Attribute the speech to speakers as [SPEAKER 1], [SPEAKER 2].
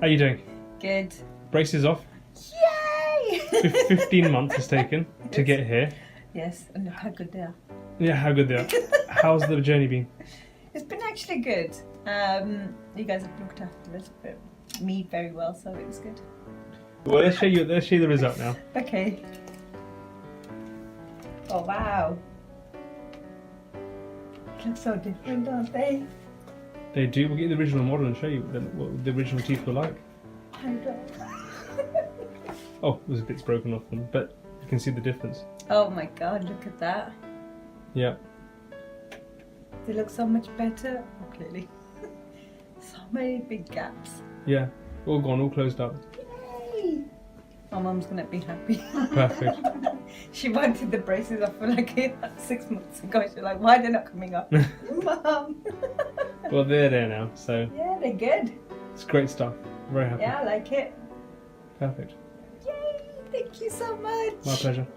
[SPEAKER 1] How are you doing?
[SPEAKER 2] Good.
[SPEAKER 1] Braces off.
[SPEAKER 2] Yay!
[SPEAKER 1] 15 months it's taken to get here.
[SPEAKER 2] Yes, and look how good they are.
[SPEAKER 1] Yeah, how good they are. How's the journey been?
[SPEAKER 2] It's been actually good. You guys have looked after me very well, so it was good.
[SPEAKER 1] Well, let's show you the result now.
[SPEAKER 2] Okay. Oh wow. They look so different, don't they?
[SPEAKER 1] They do. We'll get the original model and show you what the original teeth were like.
[SPEAKER 2] I don't.
[SPEAKER 1] Oh, there's bits broken off them, but you can see the difference.
[SPEAKER 2] Oh my god, look at that.
[SPEAKER 1] Yeah.
[SPEAKER 2] They look so much better. Oh, clearly. So many big gaps.
[SPEAKER 1] Yeah. All gone, all closed up.
[SPEAKER 2] Yay! My mum's gonna be happy.
[SPEAKER 1] Perfect.
[SPEAKER 2] She wanted the braces off for like 6 months ago. She's like, why are they not coming off? Mum!
[SPEAKER 1] Well, they're there now, so
[SPEAKER 2] Yeah, they're good.
[SPEAKER 1] it's great stuff. Very happy.
[SPEAKER 2] Yeah, I like it.
[SPEAKER 1] Perfect.
[SPEAKER 2] Yay! Thank you so much.
[SPEAKER 1] My pleasure.